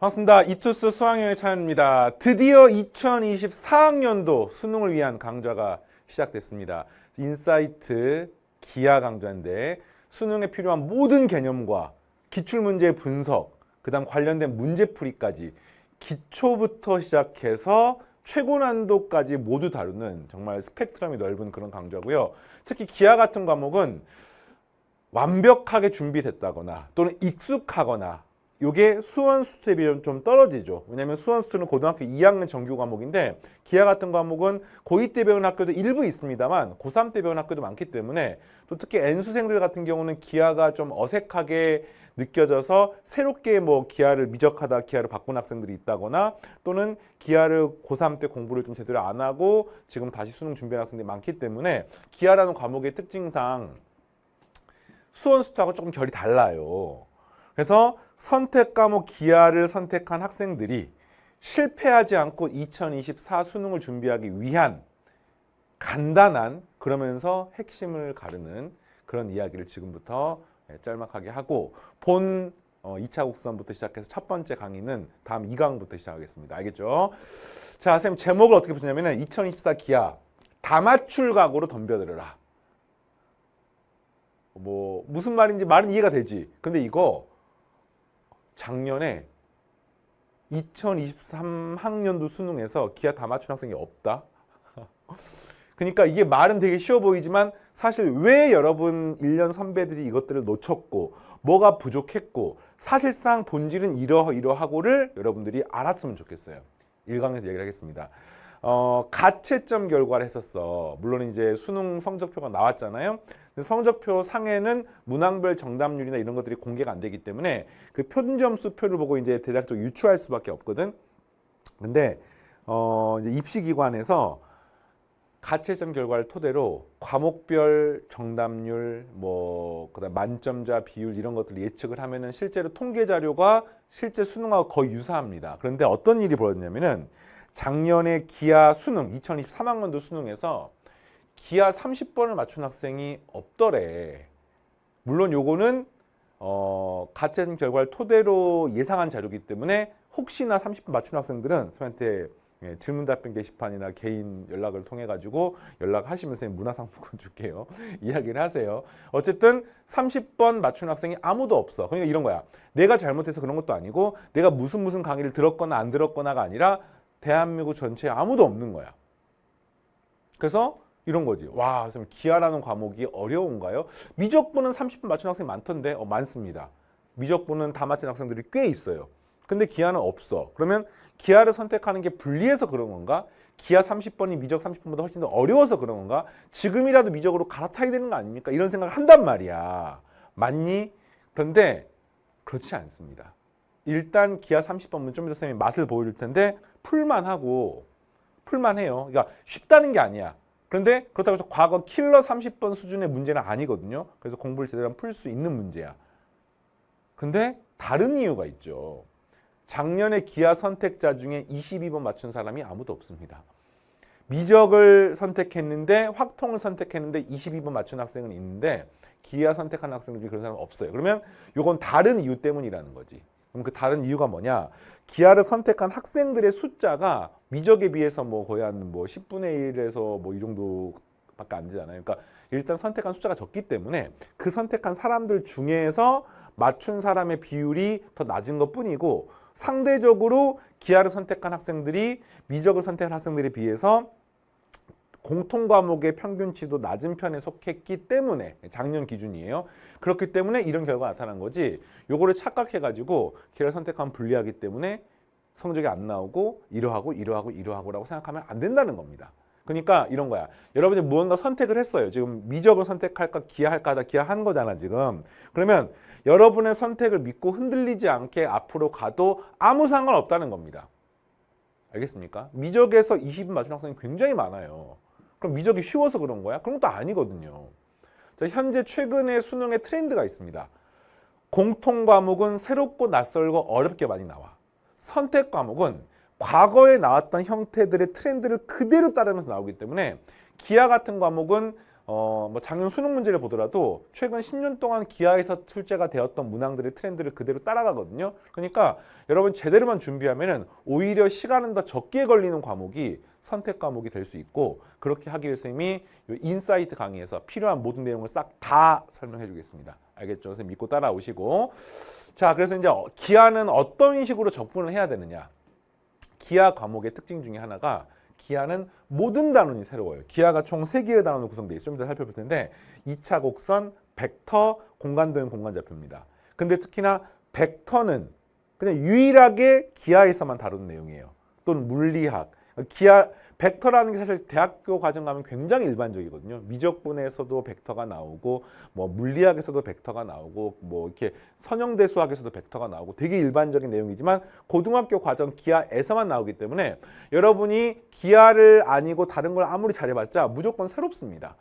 반갑습니다. 이투스 수학여행 차연입니다. 드디어 2024학년도 수능을 위한 강좌가 시작됐습니다. 인사이트 기하 강좌인데 수능에 필요한 모든 개념과 기출문제 분석, 그 다음 관련된 문제풀이까지 기초부터 시작해서 최고 난도까지 모두 다루는 정말 스펙트럼이 넓은 그런 강좌고요. 특히 기하 같은 과목은 완벽하게 준비됐다거나 또는 익숙하거나 요게 수원수투에 비하면 좀 떨어지죠. 왜냐하면 수원수투는 고등학교 2학년 정규 과목인데 기하 같은 과목은 고2 때 배운 학교도 일부 있습니다만 고3 때 배운 학교도 많기 때문에 또 특히 N수생들 같은 경우는 기하가 좀 어색하게 느껴져서 새롭게 뭐 기하를 미적하다 기하를 바꾼 학생들이 있다거나 또는 기하를 고3 때 공부를 좀 제대로 안 하고 지금 다시 수능 준비하는 학생들이 많기 때문에 기하라는 과목의 특징상 수원수투하고 조금 결이 달라요. 그래서 선택 과목 기하를 선택한 학생들이 실패하지 않고 2024 수능을 준비하기 위한 간단한 그러면서 핵심을 가르는 그런 이야기를 지금부터 짤막하게 하고 본 2차 곡선부터 시작해서 첫 번째 강의는 다음 2강부터 시작하겠습니다. 알겠죠? 자, 선생님 제목을 어떻게 보시냐면 2024 기하 다 맞출 각오로 덤벼들어라. 뭐 무슨 말인지 말은 이해가 되지. 근데 이거 작년에 2023학년도 수능에서 기하 다 맞춘 학생이 없다. 그러니까 이게 말은 되게 쉬워 보이지만 사실 왜 여러분 1년 선배들이 이것들을 놓쳤고 뭐가 부족했고 사실상 본질은 이러하고를 여러분들이 알았으면 좋겠어요. 1강에서 얘기를 하겠습니다. 가채점 결과를 했었어. 물론 이제 수능 성적표가 나왔잖아요. 성적표 상에는 문항별 정답률이나 이런 것들이 공개가 안 되기 때문에 그 표준점수표를 보고 이제 대략적으로 유추할 수밖에 없거든. 근데 이제 입시기관에서 가채점 결과를 토대로 과목별 정답률, 뭐 그다음 만점자 비율 이런 것들을 예측을 하면은 실제로 통계 자료가 실제 수능하고 거의 유사합니다. 그런데 어떤 일이 벌어졌냐면은 작년에 기하 수능 2023학년도 수능에서 기하 30번을 맞춘 학생이 없더래. 물론 요거는 가채점 결과를 토대로 예상한 자료이기 때문에 혹시나 30번 맞춘 학생들은 선생님한테 질문 답변 게시판이나 개인 연락을 통해 가지고 연락하시면 선생님 문화상품권 줄게요. 이야기를 하세요. 어쨌든 30번 맞춘 학생이 아무도 없어. 그러니까 이런 거야. 내가 잘못해서 그런 것도 아니고 내가 무슨 강의를 들었거나 안 들었거나가 아니라 대한민국 전체에 아무도 없는 거야. 그래서 이런 거지. 와, 선생님 기하라는 과목이 어려운가요? 미적분은 30분 맞춘 학생이 많던데 많습니다. 미적분은 다 맞춘 학생들이 꽤 있어요. 근데 기하는 없어. 그러면 기하를 선택하는 게 불리해서 그런 건가? 기하 30번이 미적 30번보다 훨씬 더 어려워서 그런 건가? 지금이라도 미적으로 갈아타야 되는 거 아닙니까? 이런 생각을 한단 말이야. 맞니? 그런데 그렇지 않습니다. 일단 기하 30번 문좀 이따 선생님이 맛을 보여줄 텐데 풀만해요. 그러니까 쉽다는 게 아니야. 그런데 그렇다고 해서 과거 킬러 30번 수준의 문제는 아니거든요. 그래서 공부를 제대로 하면 풀 수 있는 문제야. 근데 다른 이유가 있죠. 작년에 기하 선택자 중에 22번 맞춘 사람이 아무도 없습니다. 미적을 선택했는데 확통을 선택했는데 22번 맞춘 학생은 있는데 기하 선택한 학생 중에 그런 사람은 없어요. 그러면 이건 다른 이유 때문이라는 거지. 그럼 그 다른 이유가 뭐냐? 기하를 선택한 학생들의 숫자가 미적에 비해서 뭐 거의 한 뭐 10분의 1에서 뭐 이 정도밖에 안 되잖아요. 그러니까 일단 선택한 숫자가 적기 때문에 그 선택한 사람들 중에서 맞춘 사람의 비율이 더 낮은 것뿐이고 상대적으로 기하를 선택한 학생들이 미적을 선택한 학생들에 비해서 공통 과목의 평균치도 낮은 편에 속했기 때문에 작년 기준이에요. 그렇기 때문에 이런 결과가 나타난 거지. 요거를 착각해가지고 기하를 선택하면 불리하기 때문에 성적이 안 나오고 이러하고라고 생각하면 안 된다는 겁니다. 그러니까 이런 거야. 여러분이 무언가 선택을 했어요. 지금 미적을 선택할까 기하할까 하다 기하한 거잖아 지금. 그러면 여러분의 선택을 믿고 흔들리지 않게 앞으로 가도 아무 상관없다는 겁니다. 알겠습니까? 미적에서 20분 맞춘 학생이 굉장히 많아요. 그럼 미적이 쉬워서 그런 거야? 그런 것도 아니거든요. 자, 현재 최근에 수능의 트렌드가 있습니다. 공통 과목은 새롭고 낯설고 어렵게 많이 나와. 선택 과목은 과거에 나왔던 형태들의 트렌드를 그대로 따르면서 나오기 때문에 기하 같은 과목은 뭐 작년 수능 문제를 보더라도 최근 10년 동안 기하에서 출제가 되었던 문항들의 트렌드를 그대로 따라가거든요. 그러니까 여러분 제대로만 준비하면은 오히려 시간은 더 적게 걸리는 과목이 선택 과목이 될 수 있고, 그렇게 하기 위해서 이미 인사이트 강의에서 필요한 모든 내용을 싹 다 설명해 주겠습니다. 알겠죠? 선생님 믿고 따라오시고. 자, 그래서 이제 기하는 어떤 식으로 접근을 해야 되느냐. 기하 과목의 특징 중에 하나가 기하는 모든 단원이 새로워요. 기하가 총 3개의 단원으로 구성되어 있어요. 좀 이따 살펴볼 텐데 2차 곡선, 벡터, 공간도형, 공간좌표입니다. 근데 특히나 벡터는 그냥 유일하게 기하에서만 다루는 내용이에요. 또는 물리학. 기하, 벡터라는 게 사실 대학교 과정 가면 굉장히 일반적이거든요. 미적분에서도 벡터가 나오고, 뭐 물리학에서도 벡터가 나오고, 뭐 이렇게 선형대 수학에서도 벡터가 나오고, 되게 일반적인 내용이지만 고등학교 과정 기하에서만 나오기 때문에 여러분이 기하를 아니고 다른 걸 아무리 잘해봤자 무조건 새롭습니다.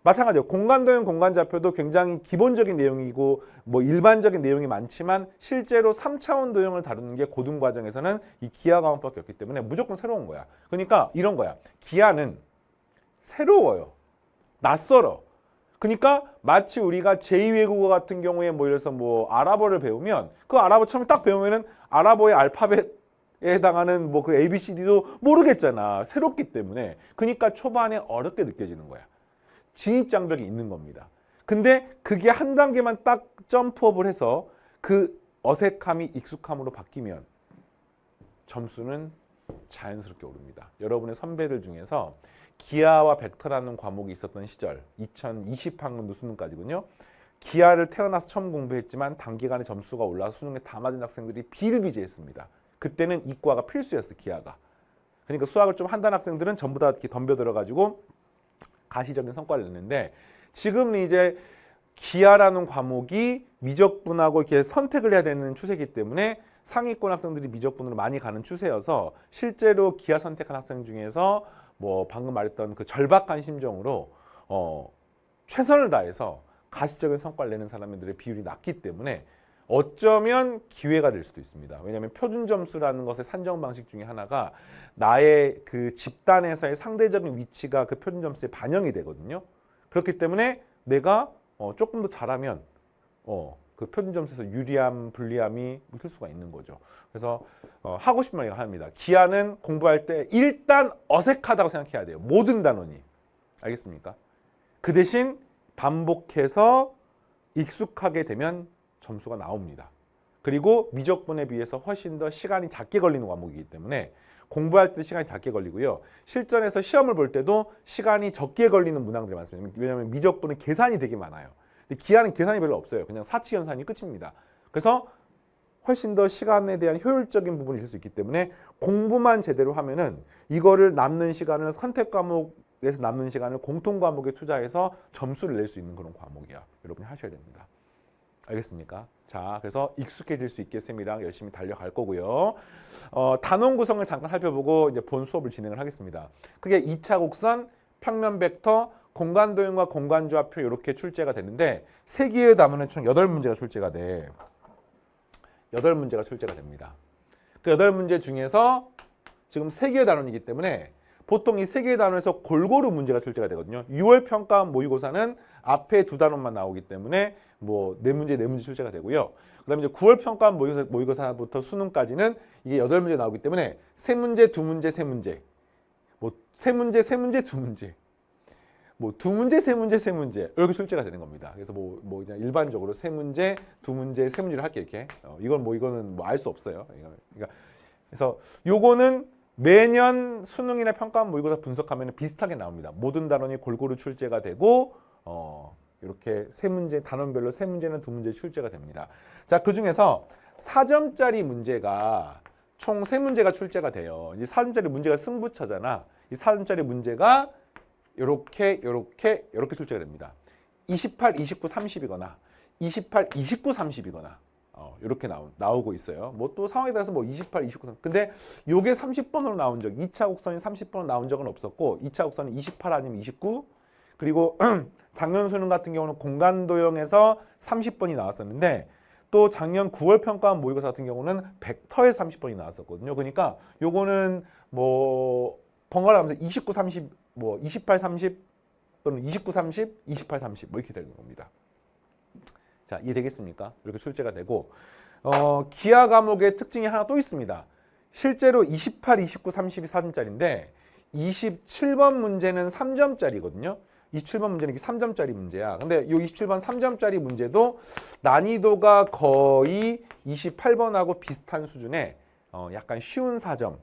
마찬가지로 공간도형, 공간좌표도 굉장히 기본적인 내용이고 뭐 일반적인 내용이 많지만 실제로 3차원 도형을 다루는 게 고등 과정에서는 이 기하 과목밖에 없기 때문에 무조건 새로운 거야. 그러니까 이런 거야. 기하는 새로워요. 낯설어. 그러니까 마치 우리가 제2외국어 같은 경우에 뭐 예를 들어서 뭐 아랍어를 배우면 그 아랍어 처음에 딱 배우면은 아랍어의 알파벳 에 해당하는 뭐 그 ABCD도 모르겠잖아. 새롭기 때문에. 그러니까 초반에 어렵게 느껴지는 거야. 진입장벽이 있는 겁니다. 근데 그게 한 단계만 딱 점프업을 해서 그 어색함이 익숙함으로 바뀌면 점수는 자연스럽게 오릅니다. 여러분의 선배들 중에서 기하와 벡터라는 과목이 있었던 시절 2020학년도 수능까지군요. 기하를 태어나서 처음 공부했지만 단기간에 점수가 올라서 수능에 다 맞은 학생들이 비일비재했습니다. 그때는 이과가 필수였어요. 기하가. 그러니까 수학을 좀 한다는 학생들은 전부 다 이렇게 덤벼들어가지고 가시적인 성과를 냈는데, 지금은 이제 기하라는 과목이 미적분하고 이렇게 선택을 해야 되는 추세이기 때문에 상위권 학생들이 미적분으로 많이 가는 추세여서 실제로 기하 선택한 학생 중에서 뭐 방금 말했던 그 절박한 심정으로 최선을 다해서 가시적인 성과를 내는 사람들의 비율이 낮기 때문에 어쩌면 기회가 될 수도 있습니다. 왜냐하면 표준 점수라는 것의 산정 방식 중에 하나가 나의 그 집단에서의 상대적인 위치가 그 표준 점수에 반영이 되거든요. 그렇기 때문에 내가 조금 더 잘하면 그 표준 점수에서 유리함, 불리함이 있을 수가 있는 거죠. 그래서 하고 싶은 말이 합니다. 기하는 공부할 때 일단 어색하다고 생각해야 돼요. 모든 단원이. 알겠습니까? 그 대신 반복해서 익숙하게 되면 점수가 나옵니다. 그리고 미적분에 비해서 훨씬 더 시간이 작게 걸리는 과목이기 때문에 공부할 때 시간이 작게 걸리고요. 실전에서 시험을 볼 때도 시간이 적게 걸리는 문항들이 많습니다. 왜냐하면 미적분은 계산이 되게 많아요. 근데 기하는 계산이 별로 없어요. 그냥 사칙연산이 끝입니다. 그래서 훨씬 더 시간에 대한 효율적인 부분이 있을 수 있기 때문에 공부만 제대로 하면은 이거를 남는 시간을 선택 과목에서 남는 시간을 공통 과목에 투자해서 점수를 낼 수 있는 그런 과목이야. 여러분이 하셔야 됩니다. 알겠습니까? 자, 그래서 익숙해질 수 있게 쌤이랑 열심히 달려갈 거고요. 단원 구성을 잠깐 살펴보고 이제 본 수업을 진행을 하겠습니다. 그게 2차 곡선, 평면 벡터, 공간도형과 공간좌표 이렇게 출제가 되는데 3개의 단원에 총 8문제가 출제가 돼. 8문제가 출제가 됩니다. 그 8문제 중에서 지금 3개의 단원이기 때문에 보통 이 3개의 단원에서 골고루 문제가 출제가 되거든요. 6월 평가 모의고사는 앞에 2단원만 나오기 때문에 뭐 4문제 출제가 되고요. 그다음에 이제 9월 평가 모의고사부터 수능까지는 이게 8문제 나오기 때문에 3문제, 2문제, 3문제. 뭐 3문제, 3문제, 2문제. 뭐 2문제, 3문제, 3문제 이렇게 출제가 되는 겁니다. 그래서 뭐 그냥 일반적으로 3문제, 2문제, 3문제를 할게 이렇게. 이거는 뭐 알 수 없어요. 그러니까 그래서 요거는 매년 수능이나 평가 모의고사 분석하면 비슷하게 나옵니다. 모든 단원이 골고루 출제가 되고 이렇게 3문제 단원별로 3문제는 2문제 출제가 됩니다. 자, 그 중에서 4점짜리 문제가 총 3문제가 출제가 돼요. 이 4점짜리 문제가 승부처잖아. 이 4점짜리 문제가 이렇게 출제가 됩니다. 28, 29, 30이거나 28, 29, 30이거나 이렇게 나오고 있어요. 뭐 또 상황에 따라서 뭐 28, 29, 30. 근데 요게 30번으로 나온 적, 2차 곡선이 30번으로 나온 적은 없었고 2차 곡선은 28 아니면 29. 그리고 작년 수능 같은 경우는 공간도형에서 30번이 나왔었는데 또 작년 9월 평가 모의고사 같은 경우는 벡터에서 30번이 나왔었거든요. 그러니까 요거는 뭐 번갈아 가면서 29, 30, 뭐 28, 30 또는 29, 30, 28, 30 뭐 이렇게 되는 겁니다. 자, 이해되겠습니까? 이렇게 출제가 되고 기하 과목의 특징이 하나 또 있습니다. 실제로 28, 29, 30이 4점짜리인데 27번 문제는 3점짜리거든요. 27번 문제는 3점짜리 문제야. 근데 이 27번 3점짜리 문제도 난이도가 거의 28번하고 비슷한 수준의 약간 쉬운 4점,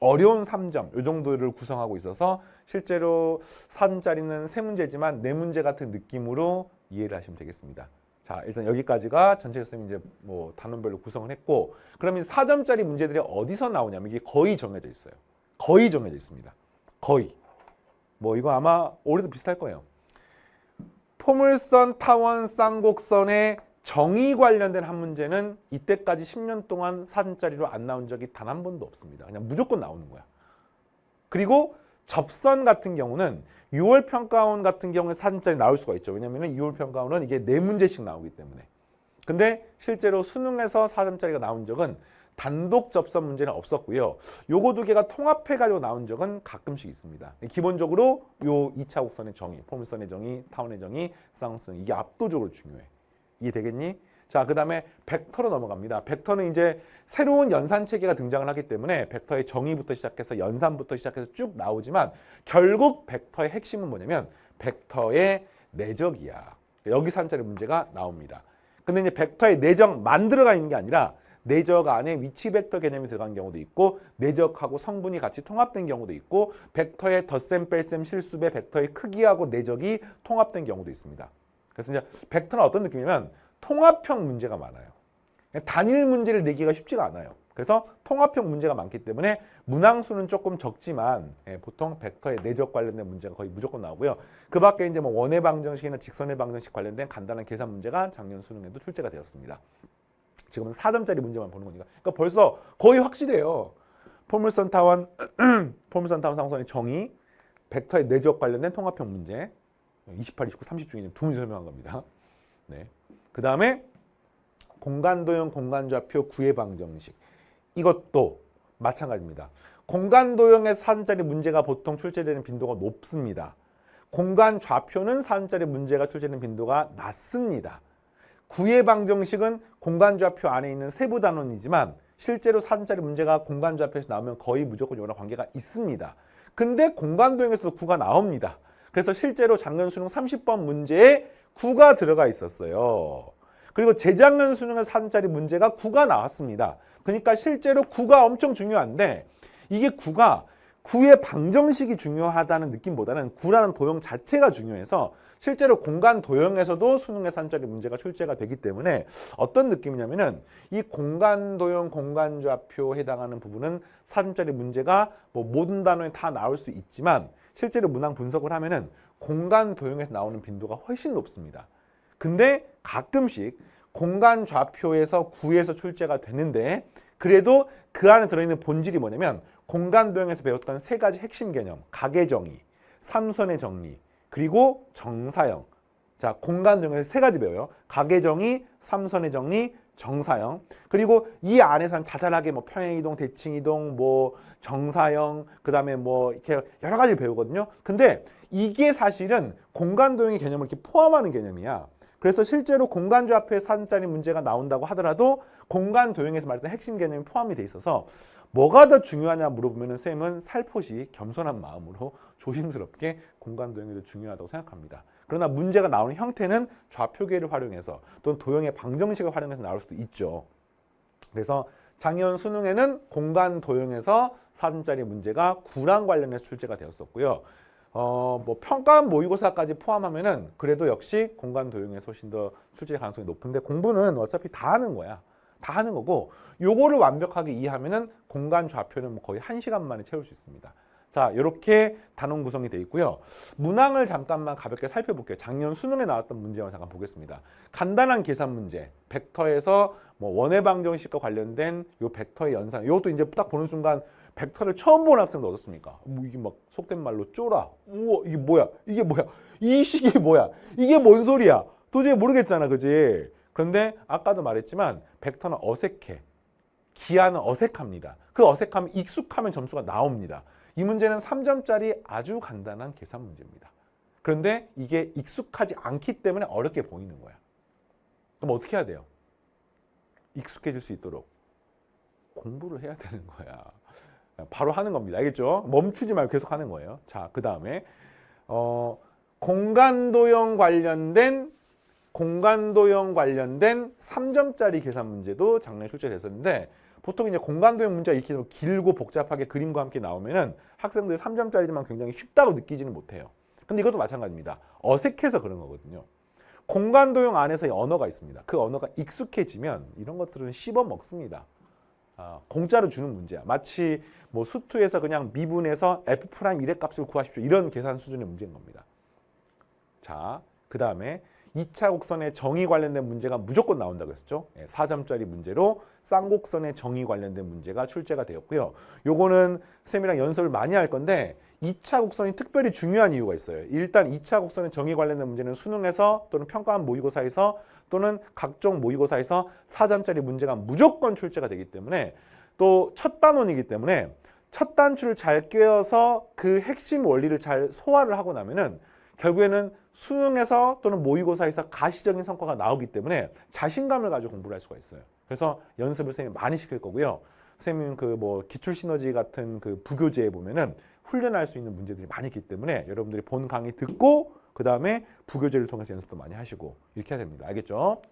어려운 3점 이 정도를 구성하고 있어서 실제로 4점짜리는 3문제지만 4문제 같은 느낌으로 이해를 하시면 되겠습니다. 자, 일단 여기까지가 전체 쌤이 이제 뭐 단원별로 구성을 했고, 그러면 4점짜리 문제들이 어디서 나오냐면 이게 거의 정해져 있어요. 거의 정해져 있습니다. 거의. 뭐 이거 아마 올해도 비슷할 거예요. 포물선, 타원, 쌍곡선의 정의 관련된 한 문제는 이때까지 10년 동안 4점짜리로 안 나온 적이 단 한 번도 없습니다. 그냥 무조건 나오는 거야. 그리고 접선 같은 경우는 6월 평가원 같은 경우에 4점짜리 나올 수가 있죠. 왜냐하면 6월 평가원은 이게 4문제씩 나오기 때문에. 근데 실제로 수능에서 4점짜리가 나온 적은 단독 접선 문제는 없었고요. 요거 두 개가 통합해가지고 나온 적은 가끔씩 있습니다. 기본적으로 요 2차 곡선의 정의, 포물선의 정의, 타원의 정의, 쌍곡선 이게 압도적으로 중요해. 이해되겠니? 자, 그 다음에 벡터로 넘어갑니다. 벡터는 이제 새로운 연산 체계가 등장을 하기 때문에 벡터의 정의부터 시작해서 연산부터 시작해서 쭉 나오지만 결국 벡터의 핵심은 뭐냐면 벡터의 내적이야. 여기 3짜리 문제가 나옵니다. 근데 이제 벡터의 내적만 들어가 있는 게 아니라 내적 안에 위치 벡터 개념이 들어간 경우도 있고 내적하고 성분이 같이 통합된 경우도 있고 벡터의 덧셈, 뺄셈, 실수배 벡터의 크기하고 내적이 통합된 경우도 있습니다. 그래서 이제 벡터는 어떤 느낌이냐면 통합형 문제가 많아요. 단일 문제를 내기가 쉽지가 않아요. 그래서 통합형 문제가 많기 때문에 문항수는 조금 적지만 보통 벡터의 내적 관련된 문제가 거의 무조건 나오고요. 그 밖에 이제 뭐 원의 방정식이나 직선의 방정식 관련된 간단한 계산 문제가 작년 수능에도 출제가 되었습니다. 지금은 4점짜리 문제만 보는 거니까. 그러니까 벌써 거의 확실해요. 포물선 타원, 포물선 타원 상선의 정의, 벡터의 내적 관련된 통합형 문제, 28, 29, 30 중에 2문제 설명한 겁니다. 네. 그 다음에 공간도형, 공간좌표, 구의 방정식. 이것도 마찬가지입니다. 공간도형의 4점짜리 문제가 보통 출제되는 빈도가 높습니다. 공간좌표는 4점짜리 문제가 출제되는 빈도가 낮습니다. 구의 방정식은 공간좌표 안에 있는 세부 단원이지만 실제로 4점짜리 문제가 공간좌표에서 나오면 거의 무조건 이거랑 관계가 있습니다. 근데 공간도형에서도 구가 나옵니다. 그래서 실제로 작년 수능 30번 문제에 구가 들어가 있었어요. 그리고 재작년 수능은 4점짜리 문제가 구가 나왔습니다. 그러니까 실제로 구가 엄청 중요한데 이게 구가 구의 방정식이 중요하다는 느낌보다는 구라는 도형 자체가 중요해서 실제로 공간 도형에서도 수능의 4점짜리 문제가 출제가 되기 때문에 어떤 느낌이냐면은 이 공간 도형, 공간 좌표에 해당하는 부분은 4점짜리 문제가 뭐 모든 단원에 다 나올 수 있지만 실제로 문항 분석을 하면은 공간 도형에서 나오는 빈도가 훨씬 높습니다. 근데 가끔씩 공간 좌표에서 구에서 출제가 되는데 그래도 그 안에 들어있는 본질이 뭐냐면 공간 도형에서 배웠던 3가지 핵심 개념, 각의 정의, 삼선의 정리, 그리고 정사형. 자, 공간 도형에서 3가지 배워요. 각의 정의, 삼선의 정리, 정사형. 그리고 이 안에서는 자잘하게 뭐 평행이동, 대칭이동, 뭐 정사형, 그 다음에 뭐 이렇게 여러 가지 배우거든요. 근데 이게 사실은 공간 도형의 개념을 이렇게 포함하는 개념이야. 그래서 실제로 공간좌표에 4점짜리 문제가 나온다고 하더라도 공간 도형에서 말했던 핵심 개념이 포함이 돼 있어서 뭐가 더 중요하냐 물어보면 쌤은 살포시 겸손한 마음으로 조심스럽게 공간 도형이 더 중요하다고 생각합니다. 그러나 문제가 나오는 형태는 좌표계를 활용해서 또는 도형의 방정식을 활용해서 나올 수도 있죠. 그래서 작년 수능에는 공간 도형에서 4점짜리 문제가 구랑 관련해서 출제가 되었었고요. 뭐 평가원 모의고사까지 포함하면은 그래도 역시 공간 도형에서 훨씬 더 출제 가능성이 높은데 공부는 어차피 다 하는 거야. 다 하는 거고 요거를 완벽하게 이해하면은 공간 좌표는 뭐 거의 1시간 만에 채울 수 있습니다. 자, 이렇게 단원 구성이 되어 있고요. 문항을 잠깐만 가볍게 살펴볼게요. 작년 수능에 나왔던 문제만 잠깐 보겠습니다. 간단한 계산 문제, 벡터에서 뭐 원의 방정식과 관련된 요 벡터의 연산, 이것도 이제 딱 보는 순간 벡터를 처음 보는 학생도 어떻습니까? 뭐 이게 막 속된 말로 쫄아. 우와, 이게 뭐야? 이게 뭐야? 이 식이 뭐야? 이게 뭔 소리야? 도저히 모르겠잖아, 그지? 그런데 아까도 말했지만 벡터는 어색해. 기하는 어색합니다. 그 어색함이 익숙하면 점수가 나옵니다. 이 문제는 3점짜리 아주 간단한 계산 문제입니다. 그런데 이게 익숙하지 않기 때문에 어렵게 보이는 거야. 그럼 어떻게 해야 돼요? 익숙해질 수 있도록 공부를 해야 되는 거야. 바로 하는 겁니다. 알겠죠? 멈추지 말고 계속 하는 거예요. 자, 그 다음에 공간도형 관련된 3점짜리 계산 문제도 작년에 출제됐었는데, 보통 이제 공간도형 문제가 이렇게 길고 복잡하게 그림과 함께 나오면은 학생들이 3점짜리지만 굉장히 쉽다고 느끼지는 못해요. 근데 이것도 마찬가지입니다. 어색해서 그런 거거든요. 공간도형 안에서의 언어가 있습니다. 그 언어가 익숙해지면 이런 것들은 씹어 먹습니다. 공짜로 주는 문제야. 마치 뭐 수투에서 그냥 미분해서 F'1의 값을 구하십시오. 이런 계산 수준의 문제인 겁니다. 자, 그 다음에 2차 곡선의 정의 관련된 문제가 무조건 나온다고 했었죠. 4점짜리 문제로 쌍곡선의 정의 관련된 문제가 출제가 되었고요. 요거는 쌤이랑 연습을 많이 할 건데 2차 곡선이 특별히 중요한 이유가 있어요. 일단 2차 곡선의 정의 관련된 문제는 수능에서 또는 평가원 모의고사에서 또는 각종 모의고사에서 4점짜리 문제가 무조건 출제가 되기 때문에, 또 첫 단원이기 때문에 첫 단추를 잘 꿰어서 그 핵심 원리를 잘 소화를 하고 나면은 결국에는 수능에서 또는 모의고사에서 가시적인 성과가 나오기 때문에 자신감을 가지고 공부를 할 수가 있어요. 그래서 연습을 쌤이 많이 시킬 거고요. 쌤은 그 뭐 기출 시너지 같은 그 부교재에 보면은 훈련할 수 있는 문제들이 많이 있기 때문에 여러분들이 본 강의 듣고 그 다음에 부교재를 통해서 연습도 많이 하시고 이렇게 해야 됩니다. 알겠죠?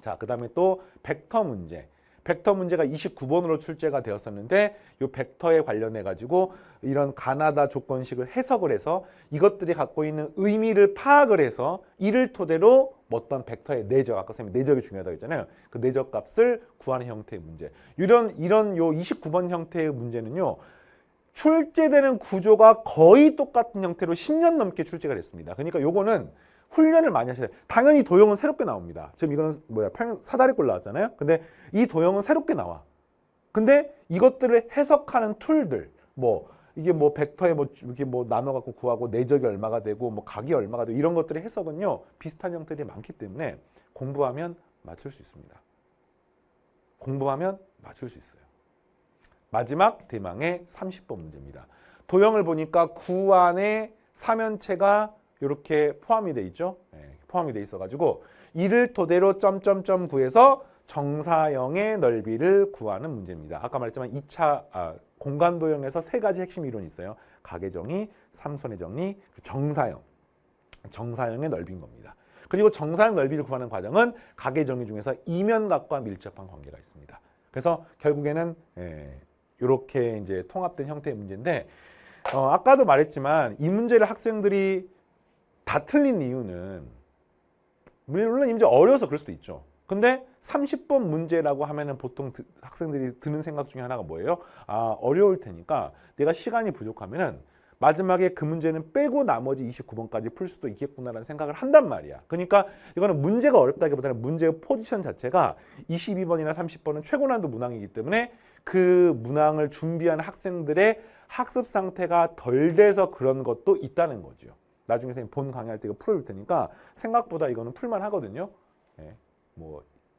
자, 그 다음에 또 벡터 문제. 벡터 문제가 29번으로 출제가 되었었는데 이 벡터에 관련해 가지고 이런 가나다 조건식을 해석을 해서 이것들이 갖고 있는 의미를 파악을 해서 이를 토대로 어떤 벡터의 내적, 아까 선생님이 내적이 중요하다고 했잖아요. 그 내적 값을 구하는 형태의 문제. 이런 요 29번 형태의 문제는요. 출제되는 구조가 거의 똑같은 형태로 10년 넘게 출제가 됐습니다. 그러니까 요거는 훈련을 많이 하셔야 돼요. 당연히 도형은 새롭게 나옵니다. 지금 이거는 사다리꼴 나왔잖아요. 근데 이 도형은 새롭게 나와. 근데 이것들을 해석하는 툴들, 이게 벡터에 이렇게 나눠 갖고 구하고 내적이 얼마가 되고 각이 얼마가 되고 이런 것들의 해석은요 비슷한 형태들이 많기 때문에 공부하면 맞출 수 있습니다. 공부하면 맞출 수 있어요. 마지막 대망의 30번 문제입니다. 도형을 보니까 구 안에 삼연체가 이렇게 포함이 돼 있죠. 포함이 돼 있어가지고 이를 토대로 점점점 구해서 정사형의 넓이를 구하는 문제입니다. 아까 말했지만 2차 공간도형에서 세 가지 핵심 이론이 있어요. 각의 정의, 삼선의 정의, 정사형. 정사형의 넓이인 겁니다. 그리고 정사형 넓이를 구하는 과정은 각의 정의 중에서 이면각과 밀접한 관계가 있습니다. 그래서 결국에는 이렇게 이제 통합된 형태의 문제인데, 아까도 말했지만 이 문제를 학생들이 다 틀린 이유는 물론 이제 어려워서 그럴 수도 있죠. 근데 30번 문제라고 하면은 보통 학생들이 드는 생각 중에 하나가 뭐예요? 어려울 테니까 내가 시간이 부족하면은 마지막에 그 문제는 빼고 나머지 29번까지 풀 수도 있겠구나라는 생각을 한단 말이야. 그러니까 이거는 문제가 어렵다기보다는 문제의 포지션 자체가 22번이나 30번은 최고난도 문항이기 때문에 그 문항을 준비하는 학생들의 학습 상태가 덜 돼서 그런 것도 있다는 거죠. 나중에 선생님 본 강의할 때 이거 풀어줄 테니까 생각보다 이거는 풀만 하거든요.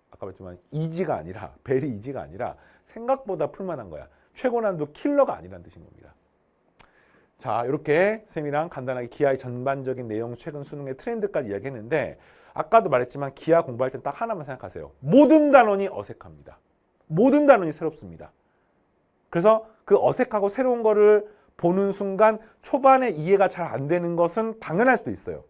아까 말했지만 이지가 아니라 베리 이지가 아니라 생각보다 풀만한 거야. 최고난도 킬러가 아니라는 뜻인 겁니다. 자, 이렇게 쌤이랑 간단하게 기하의 전반적인 내용, 최근 수능의 트렌드까지 이야기했는데, 아까도 말했지만 기하 공부할 땐 딱 하나만 생각하세요. 모든 단원이 어색합니다. 모든 단원이 새롭습니다. 그래서 그 어색하고 새로운 거를 보는 순간 초반에 이해가 잘 안 되는 것은 당연할 수도 있어요.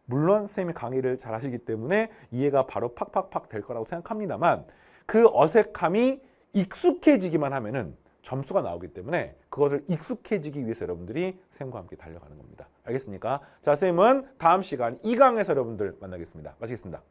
물론 쌤이 강의를 잘 하시기 때문에 이해가 바로 팍팍팍 될 거라고 생각합니다만, 그 어색함이 익숙해지기만 하면은 점수가 나오기 때문에 그것을 익숙해지기 위해서 여러분들이 쌤과 함께 달려가는 겁니다. 알겠습니까? 자, 쌤은 다음 시간 2강에서 여러분들 만나겠습니다. 마치겠습니다.